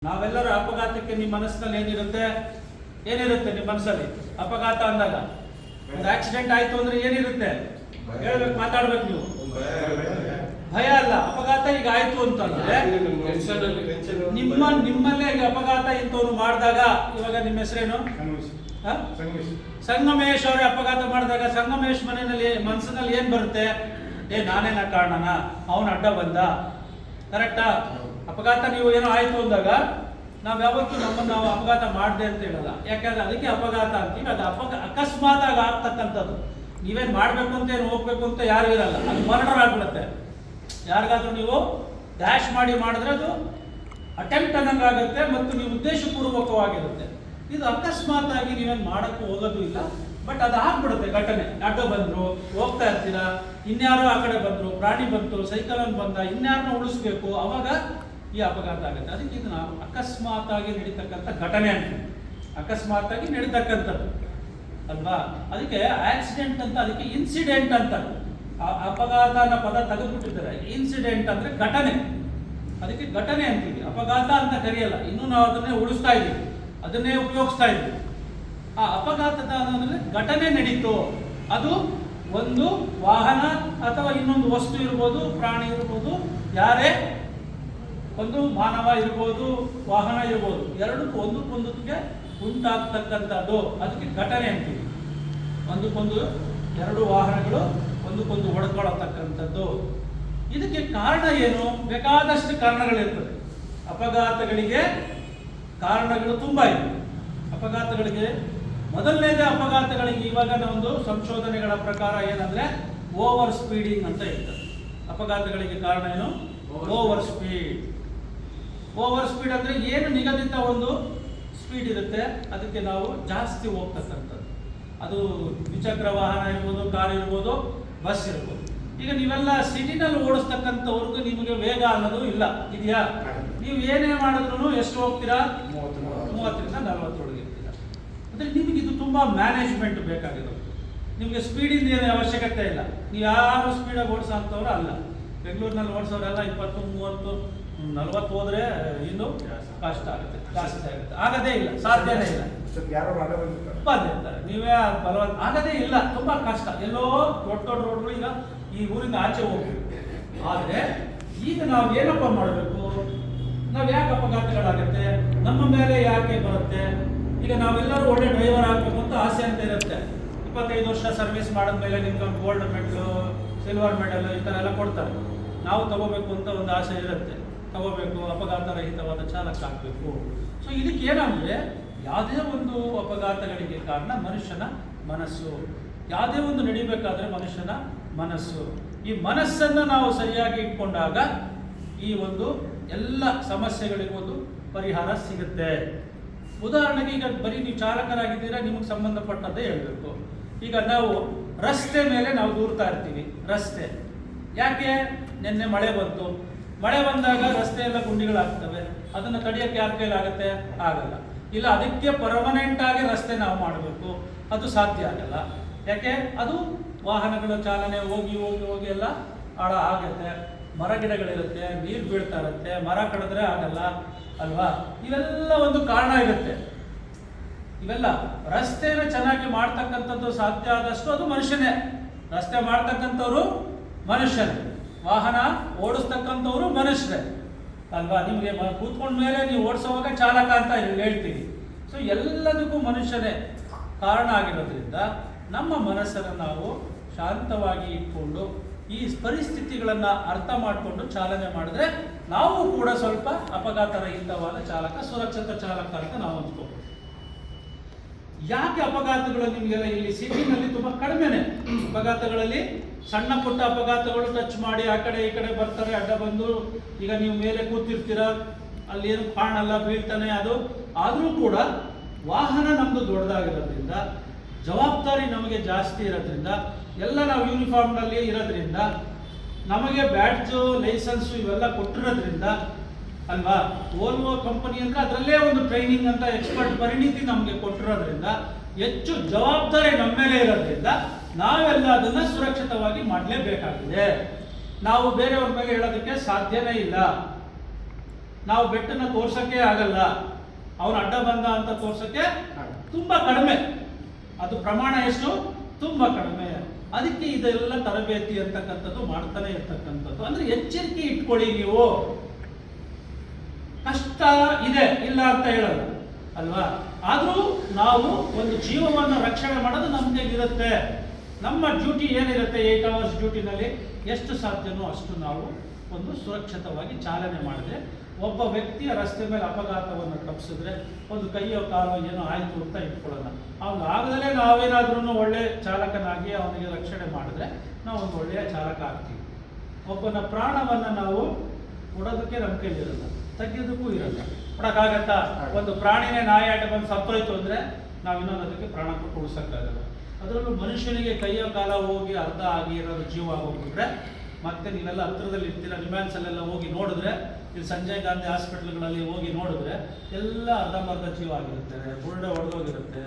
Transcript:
ನಾವೆಲ್ಲರೂ ಅಪಘಾತಕ್ಕೆ ನಿಮ್ಮ ಮನಸ್ಸಿನಲ್ಲಿ ಏನಿರುತ್ತೆ ನಿಮ್ಮ ಮನಸ್ಸಲ್ಲಿ ಅಪಘಾತ ಅಂದಾಗ ಒಂದು ಆಕ್ಸಿಡೆಂಟ್ ಆಯ್ತು ಅಂದ್ರೆ ಏನಿರುತ್ತೆ ಹೇಳ್ಬೇಕು, ಮಾತಾಡ್ಬೇಕು ನೀವು. ಭಯ ಅಲ್ಲ, ಅಪಘಾತ ಈಗ ಆಯ್ತು ಅಂತಂದ್ರೆ ನಿಮ್ಮಲ್ಲೇ ಈಗ ಅಪಘಾತ ಇಂಥವ್ರು ಮಾಡಿದಾಗ, ಇವಾಗ ನಿಮ್ಮ ಹೆಸರೇನು? ಸಂಗಮೇಶ್ ಅವರೇ ಅಪಘಾತ ಮಾಡಿದಾಗ ಸಂಗಮೇಶ್ ಮನಸ್ಸಿನಲ್ಲಿ ಏನ್ ಬರುತ್ತೆ? ನಾನೇನ ಕಾರಣನ, ಅವನ ಅಡ್ಡ ಬಂದ, ಕರೆಕ್ಟಾ? ಅಪಘಾತ ನೀವು ಏನೋ ಆಯ್ತು ಅಂದಾಗ ನಾವು ಯಾವತ್ತೂ ನಮ್ಮನ್ನು ನಾವು ಅಪಘಾತ ಮಾಡಿದೆ ಅಂತ ಹೇಳಲ್ಲ. ಯಾಕಂದ್ರೆ ಅದಕ್ಕೆ ಅಪಘಾತ ಅಂತೀವಿ. ಅದು ಅಕಸ್ಮಾತ್ ಆಗಿ ಆಗ್ತಕ್ಕಂಥದ್ದು. ನೀವೇನು ಮಾಡಬೇಕು ಅಂತ ಏನು ಹೋಗ್ಬೇಕು ಅಂತ ಯಾರು ಇರಲ್ಲ, ಅದು ಮರ್ಡರ್ ಆಗ್ಬಿಡುತ್ತೆ. ಯಾರಿಗಾದ್ರೂ ನೀವು ಡ್ಯಾಶ್ ಮಾಡಿದ್ರೆ ಅದು ಅಟೆಂಪ್ಟ್ ಅನ್ನಂಗೆ ಆಗುತ್ತೆ ಮತ್ತು ನೀವು ಉದ್ದೇಶಪೂರ್ವಕವಾಗಿರುತ್ತೆ. ಇದು ಅಕಸ್ಮಾತ್ ಆಗಿ ನೀವೇನು ಮಾಡೋಕ್ಕೂ ಹೋಗೋದು ಇಲ್ಲ, ಬಟ್ ಅದು ಆಗ್ಬಿಡುತ್ತೆ ಘಟನೆ. ಆಟೋ ಬಂದರು, ಹೋಗ್ತಾ ಇರ್ತೀರಾ, ಇನ್ಯಾರೋ ಆ ಕಡೆ ಬಂದರು, ಪ್ರಾಣಿ ಬಂತು, ಸೈಕಲನ್ನು ಬಂದ, ಇನ್ಯಾರನ್ನ ಉಳಿಸ್ಬೇಕು, ಅವಾಗ ಈ ಅಪಘಾತ ಆಗುತ್ತೆ. ಅದಕ್ಕೆ ಇದು ನಾವು ಅಕಸ್ಮಾತ್ ಆಗಿ ನಡೀತಕ್ಕಂಥ ಘಟನೆ ಅಂತೀವಿ. ಅಕಸ್ಮಾತ್ ಆಗಿ ನಡೀತಕ್ಕಂಥದ್ದು ಅಲ್ವಾ? ಅದಕ್ಕೆ ಆಕ್ಸಿಡೆಂಟ್ ಅಂತ, ಅದಕ್ಕೆ ಇನ್ಸಿಡೆಂಟ್ ಅಂತ. ಅಪಘಾತ ಅನ್ನೋ ಪದ ತೆಗೆದುಬಿಟ್ಟಿದ್ದಾರೆ. ಇನ್ಸಿಡೆಂಟ್ ಅಂದ್ರೆ ಘಟನೆ, ಅದಕ್ಕೆ ಘಟನೆ ಅಂತೀವಿ, ಅಪಘಾತ ಅಂತ ಕರೆಯಲ್ಲ. ಇನ್ನೂ ನಾವು ಅದನ್ನೇ ಉಳಿಸ್ತಾ ಇದ್ದೀವಿ, ಅದನ್ನೇ ಉಪಯೋಗಿಸ್ತಾ ಇದ್ದೀವಿ. ಆ ಅಪಘಾತದ ಅನ್ನೋದ್ರೆ ಘಟನೆ ನಡೀತು, ಅದು ಒಂದು ವಾಹನ ಅಥವಾ ಇನ್ನೊಂದು ವಸ್ತು ಇರ್ಬೋದು, ಪ್ರಾಣಿ ಇರ್ಬೋದು, ಯಾರೇ ಒಂದು ಮಾನವ ಇರ್ಬೋದು, ವಾಹನ ಇರ್ಬೋದು, ಎರಡಕ್ಕೂ ಒಂದಕ್ಕೊಂದಕ್ಕೆ ಉಂಟಾಗ್ತಕ್ಕಂಥದ್ದು, ಅದಕ್ಕೆ ಘಟನೆ ಅಂತೀವಿ. ಒಂದಕ್ಕೊಂದು ಎರಡು ವಾಹನಗಳು ಒಂದಕ್ಕೊಂದು ಹೊಡೆದುಕೊಳ್ಳತಕ್ಕಂಥದ್ದು. ಇದಕ್ಕೆ ಕಾರಣ ಏನು? ಬೇಕಾದಷ್ಟು ಕಾರಣಗಳಿರ್ತದೆ. ಅಪಘಾತಗಳಿಗೆ ಕಾರಣಗಳು ತುಂಬ ಇದೆ. ಅಪಘಾತಗಳಿಗೆ ಮೊದಲನೇದೇ ಅಪಘಾತಗಳಿಗೆ ಇವಾಗ ಒಂದು ಸಂಶೋಧನೆಗಳ ಪ್ರಕಾರ ಏನಂದ್ರೆ ಓವರ್ ಸ್ಪೀಡಿಂಗ್ ಅಂತ ಇರ್ತದೆ. ಅಪಘಾತಗಳಿಗೆ ಕಾರಣ ಏನು? Over speed. ಓವರ್ ಸ್ಪೀಡ್ ಅಂದ್ರೆ ಏನು ನಿಗದಿತ ಒಂದು ಸ್ಪೀಡ್ ಇರುತ್ತೆ, ಅದಕ್ಕೆ ನಾವು ಜಾಸ್ತಿ ಹೋಗ್ತಕ್ಕಂಥದ್ದು. ಅದು ದ್ವಿಚಕ್ರ ವಾಹನ ಇರ್ಬೋದು, ಕಾರ್ ಇರ್ಬೋದು, ಬಸ್ ಇರ್ಬೋದು. ಈಗ ನೀವೆಲ್ಲ ಸಿಟಿನಲ್ಲಿ ಓಡಿಸ್ತಕ್ಕಂಥವ್ರಿಗೂ ನಿಮಗೆ ವೇಗ ಅನ್ನೋದು ಇಲ್ಲ, ಇದೆಯಾ? ನೀವು ಏನೇ ಮಾಡಿದ್ರು ಎಷ್ಟು ಹೋಗ್ತೀರಾ? 30ರಿಂದ 40 ಒಳಗೆ ಇರ್ತೀರಾ. ಅಂದರೆ ನಿಮಗೆ ಇದು ತುಂಬ ಮ್ಯಾನೇಜ್ಮೆಂಟ್ ಬೇಕಾಗಿರೋದು. ನಿಮಗೆ ಸ್ಪೀಡಿಂದ ಏನು ಅವಶ್ಯಕತೆ ಇಲ್ಲ. ನೀವು ಯಾರು ಸ್ಪೀಡಾಗಿ ಓಡಿಸೋಂಥವ್ರು ಅಲ್ಲ. ಬೆಂಗಳೂರಿನಲ್ಲಿ ಓಡಿಸೋರೆಲ್ಲ 20, 30, 40 ಹೋದ್ರೆ ಇನ್ನು ಕಷ್ಟ ಆಗುತ್ತೆ, ಜಾಸ್ತಿ ಆಗುತ್ತೆ. ಆಗದೇ ಇಲ್ಲ, ಸಾಧ್ಯನೇ ಇಲ್ಲ. ಬಂದಿರ್ತಾರೆ, ನೀವೇ ಬಲವಂತ ಆಗದೇ ಇಲ್ಲ, ತುಂಬಾ ಕಷ್ಟ. ಎಲ್ಲೋ ದೊಡ್ಡ ದೊಡ್ಡ ರೋಡ್ಗಳು ಈಗ ಈ ಊರಿಂದ ಆಚೆ ಹೋಗ್ಬೇಕು. ಆದರೆ ಈಗ ನಾವು ಏನಪ್ಪ ಮಾಡಬೇಕು? ನಾವು ಯಾಕೆ ಅಪಘಾತಗಳಾಗುತ್ತೆ? ನಮ್ಮ ಮೇಲೆ ಯಾಕೆ ಬರುತ್ತೆ? ಈಗ ನಾವೆಲ್ಲರೂ ಒಳ್ಳೆ ಡ್ರೈವರ್ ಆಗಬೇಕು ಅಂತ ಆಸೆ ಅಂತ ಇರುತ್ತೆ. 25 ವರ್ಷ ಸರ್ವಿಸ್ ಮಾಡಿದ್ಮೇಲೆ ನಿಮ್ಗೆ ಗೋಲ್ಡ್ ಮೆಡಲು, ಸಿಲ್ವರ್ ಮೆಡಲ್ ಈ ಥರ ಎಲ್ಲ ಕೊಡ್ತಾರೆ. ನಾವು ತಗೋಬೇಕು ಅಂತ ಒಂದು ಆಸೆ ಇರುತ್ತೆ, ತಗೋಬೇಕು, ಅಪಘಾತ ರಹಿತವಾದ ಚಾಲಕ ಆಗಬೇಕು. ಸೊ ಇದಕ್ಕೆ ಏನಂದರೆ, ಯಾವುದೇ ಒಂದು ಅಪಘಾತಗಳಿಗೆ ಕಾರಣ ಮನುಷ್ಯನ ಮನಸ್ಸು. ಯಾವುದೇ ಒಂದು ನಡಿಬೇಕಾದ್ರೆ ಮನುಷ್ಯನ ಮನಸ್ಸು. ಈ ಮನಸ್ಸನ್ನು ನಾವು ಸರಿಯಾಗಿ ಇಟ್ಕೊಂಡಾಗ ಈ ಒಂದು ಎಲ್ಲ ಸಮಸ್ಯೆಗಳಿಗೊಂದು ಪರಿಹಾರ ಸಿಗುತ್ತೆ. ಉದಾಹರಣೆಗೆ ಈಗ ಬರೀ ನೀವು ಚಾಲಕರಾಗಿದ್ದೀರಾ, ನಿಮಗೆ ಸಂಬಂಧಪಟ್ಟದ್ದೇ ಹೇಳಬೇಕು. ಈಗ ನಾವು ರಸ್ತೆ ಮೇಲೆ ನಾವು ದೂರ್ತಾ ಇರ್ತೀವಿ. ರಸ್ತೆ ಯಾಕೆ? ನಿನ್ನೆ ಮಳೆ ಬಂತು, ಮಳೆ ಬಂದಾಗ ರಸ್ತೆ ಎಲ್ಲ ಗುಂಡಿಗಳಾಗ್ತವೆ. ಅದನ್ನು ತಡೆಯೋಕ್ಕೆ ಯಾರ ಕೈಲಾಗುತ್ತೆ? ಆಗಲ್ಲ. ಇಲ್ಲ, ಅದಕ್ಕೆ ಪರ್ಮನೆಂಟ್ ಆಗಿ ರಸ್ತೆ ನಾವು ಮಾಡಬೇಕು, ಅದು ಸಾಧ್ಯ ಆಗಲ್ಲ. ಯಾಕೆ? ಅದು ವಾಹನಗಳ ಚಾಲನೆ ಹೋಗಿ ಹೋಗಿ ಹೋಗಿ ಎಲ್ಲ ಹಾಳ ಆಗುತ್ತೆ. ಮರ ಗಿಡಗಳಿರುತ್ತೆ, ನೀರು ಬೀಳ್ತಾ ಇರುತ್ತೆ, ಮರ ಕಡಿದ್ರೆ ಆಗಲ್ಲ ಅಲ್ವಾ? ಇವೆಲ್ಲ ಒಂದು ಕಾರಣ ಇರುತ್ತೆ. ಇವೆಲ್ಲ ರಸ್ತೆನ ಚೆನ್ನಾಗಿ ಮಾಡ್ತಕ್ಕಂಥದ್ದು ಸಾಧ್ಯ ಆದಷ್ಟು ಅದು ಮನುಷ್ಯನೇ. ರಸ್ತೆ ಮಾಡ್ತಕ್ಕಂಥವ್ರು ಮನುಷ್ಯನೇ, ವಾಹನ ಓಡಿಸ್ತಕ್ಕಂಥವ್ರು ಮನುಷ್ಯರೇ ಅಲ್ವಾ? ನಿಮಗೆ ಕೂತ್ಕೊಂಡ ಮೇಲೆ ನೀವು ಓಡಿಸೋವಾಗ ಚಾಲಕ ಅಂತ ಹೇಳ್ತೀವಿ. ಸೊ ಎಲ್ಲದಕ್ಕೂ ಮನುಷ್ಯನೇ ಕಾರಣ ಆಗಿರೋದ್ರಿಂದ ನಮ್ಮ ಮನಸ್ಸನ್ನು ನಾವು ಶಾಂತವಾಗಿ ಇಟ್ಕೊಂಡು ಈ ಪರಿಸ್ಥಿತಿಗಳನ್ನು ಅರ್ಥ ಮಾಡಿಕೊಂಡು ಚಾಲನೆ ಮಾಡಿದ್ರೆ ನಾವು ಕೂಡ ಸ್ವಲ್ಪ ಅಪಘಾತ ರಹಿತವಾದ ಚಾಲಕ, ಸುರಕ್ಷಿತ ಚಾಲಕ ಅಂತ ನಾವು ಅಂದ್ಕೋಬೋದು. ಯಾಕೆ ಅಪಘಾತಗಳು ನಿಮಗೆಲ್ಲ ಇಲ್ಲಿ ಸಿಟಿನಲ್ಲಿ ತುಂಬ ಕಡಿಮೆನೆ? ಅಪಘಾತಗಳಲ್ಲಿ ಸಣ್ಣ ಪುಟ್ಟ ಅಪಘಾತಗಳು ಟಚ್ ಮಾಡಿ ಆ ಕಡೆ ಈ ಕಡೆ ಬರ್ತಾರೆ, ಅಡ್ಡ ಬಂದು. ಈಗ ನೀವು ಮೇಲೆ ಕೂತಿರ್ತೀರ, ಅಲ್ಲಿ ಏನು ಕಾಣಲ್ಲ, ಬೀಳ್ತಾನೆ ಅದು. ಆದರೂ ಕೂಡ ವಾಹನ ನಮ್ಮದು ದೊಡ್ಡದಾಗಿರೋದ್ರಿಂದ, ಜವಾಬ್ದಾರಿ ನಮಗೆ ಜಾಸ್ತಿ ಇರೋದ್ರಿಂದ, ಎಲ್ಲ ನಾವು ಯೂನಿಫಾರ್ಮ್ನಲ್ಲಿ ಇರೋದ್ರಿಂದ, ನಮಗೆ ಬ್ಯಾಡ್ಜು, ಲೈಸೆನ್ಸು ಇವೆಲ್ಲ ಕೊಟ್ಟಿರೋದ್ರಿಂದ ಅಲ್ವಾ? ಓಲ್ವೋ ಕಂಪನಿ ಅಂದರೆ ಅದರಲ್ಲೇ ಒಂದು ಟ್ರೈನಿಂಗ್ ಅಂತ ಎಕ್ಸ್ಪರ್ಟ್ ಪರಿಣಿತಿ ನಮಗೆ ಕೊಟ್ಟಿರೋದ್ರಿಂದ, ಹೆಚ್ಚು ಜವಾಬ್ದಾರಿ ನಮ್ಮ ಮೇಲೆ ಇರೋದ್ರಿಂದ ನಾವೆಲ್ಲ ಅದನ್ನು ಸುರಕ್ಷಿತವಾಗಿ ಮಾಡಲೇಬೇಕಾಗಿದೆ. ನಾವು ಬೇರೆಯವ್ರ ಮೇಲೆ ಹೇಳೋದಕ್ಕೆ ಸಾಧ್ಯನೇ ಇಲ್ಲ. ನಾವು ಬೆಟ್ಟನ್ನ ತೋರ್ಸಕ್ಕೆ ಆಗಲ್ಲ, ಅವನು ಅಡ್ಡ ಬಂದ ಅಂತ ತೋರ್ಸಕ್ಕೆ ತುಂಬಾ ಕಡಿಮೆ, ಅದು ಪ್ರಮಾಣ ಎಷ್ಟು ತುಂಬಾ ಕಡಿಮೆ. ಅದಕ್ಕೆ ಇದೆಲ್ಲ ತರಬೇತಿ ಅಂತಕ್ಕಂಥದ್ದು ಮಾಡ್ತಾನೆ ಇರ್ತಕ್ಕಂಥದ್ದು. ಅಂದ್ರೆ ಎಚ್ಚರಿಕೆ ಇಟ್ಕೊಳ್ಳಿ ನೀವು. ಕಷ್ಟ ಇದೆ ಇಲ್ಲ ಅಂತ ಹೇಳಲ್ಲ ಅಲ್ವಾ, ಆದ್ರೂ ನಾವು ಒಂದು ಜೀವವನ್ನು ರಕ್ಷಣೆ ಮಾಡೋದು ನಮ್ಗೆ ಇರುತ್ತೆ. ನಮ್ಮ ಡ್ಯೂಟಿ ಏನಿರುತ್ತೆ 8 hours ಡ್ಯೂಟಿನಲ್ಲಿ ಎಷ್ಟು ಸಾಧ್ಯನೋ ಅಷ್ಟು ನಾವು ಒಂದು ಸುರಕ್ಷಿತವಾಗಿ ಚಾಲನೆ ಮಾಡಿದ್ರೆ, ಒಬ್ಬ ವ್ಯಕ್ತಿಯ ರಸ್ತೆ ಮೇಲೆ ಅಪಘಾತವನ್ನು ತಪ್ಪಿಸಿದ್ರೆ ಒಂದು ಕೈಯೋ ಕಾಲೋ ಏನೋ ಆಯ್ತು ಅಂತ ಇಟ್ಕೊಳ್ಳೋಣ, ಅವ್ನು ಆಗದಲ್ಲೇ ನಾವೇನಾದ್ರೂ ಒಳ್ಳೆ ಚಾಲಕನಾಗಿ ಅವನಿಗೆ ರಕ್ಷಣೆ ಮಾಡಿದ್ರೆ ನಾವು ಒಂದು ಒಳ್ಳೆಯ ಚಾಲಕ ಆಗ್ತೀವಿ. ಒಬ್ಬನ ಪ್ರಾಣವನ್ನು ನಾವು ಕೊಡೋದಕ್ಕೆ ನಮ್ಮ ಕೈಲಿರಲ್ಲ, ತೆಗೆಯೋದಕ್ಕೂ ಇರಲ್ಲ. ಕೊಡೋಕ್ಕಾಗತ್ತಾ? ಒಂದು ಪ್ರಾಣಿನೇ ನಾಯಿ ಆಟ ಬಂದು ಸತ್ತೋಯ್ತು ಅಂದರೆ ನಾವು ಇನ್ನೊಂದು ಅದಕ್ಕೆ ಪ್ರಾಣ ಕೊಟ್ಟು ಉಳಿಸೋಕ್ಕಾಗಲ್ಲ. ಅದರಲ್ಲೂ ಮನುಷ್ಯನಿಗೆ ಕೈಯೋ ಕಾಲ ಹೋಗಿ ಅರ್ಧ ಆಗಿ ಏನಾದ್ರು ಜೀವ ಆಗೋಗ್ಬಿಟ್ರೆ ಮತ್ತೆ ನೀವೆಲ್ಲ ಹತ್ರದಲ್ಲಿ ಇರ್ತೀರ, ನಿಮ್ಯಾನ್ಸಲ್ಲೆಲ್ಲ ಹೋಗಿ ನೋಡಿದ್ರೆ, ಇಲ್ಲಿ ಸಂಜಯ್ ಗಾಂಧಿ ಹಾಸ್ಪಿಟ್ಲ್ಗಳಲ್ಲಿ ಹೋಗಿ ನೋಡಿದ್ರೆ ಎಲ್ಲ ಅರ್ಧಂಬರ್ಧ ಜೀವ ಆಗಿರುತ್ತೆ, ಬುರುಡೆ ಹೊಡೆದೋಗಿರುತ್ತೆ.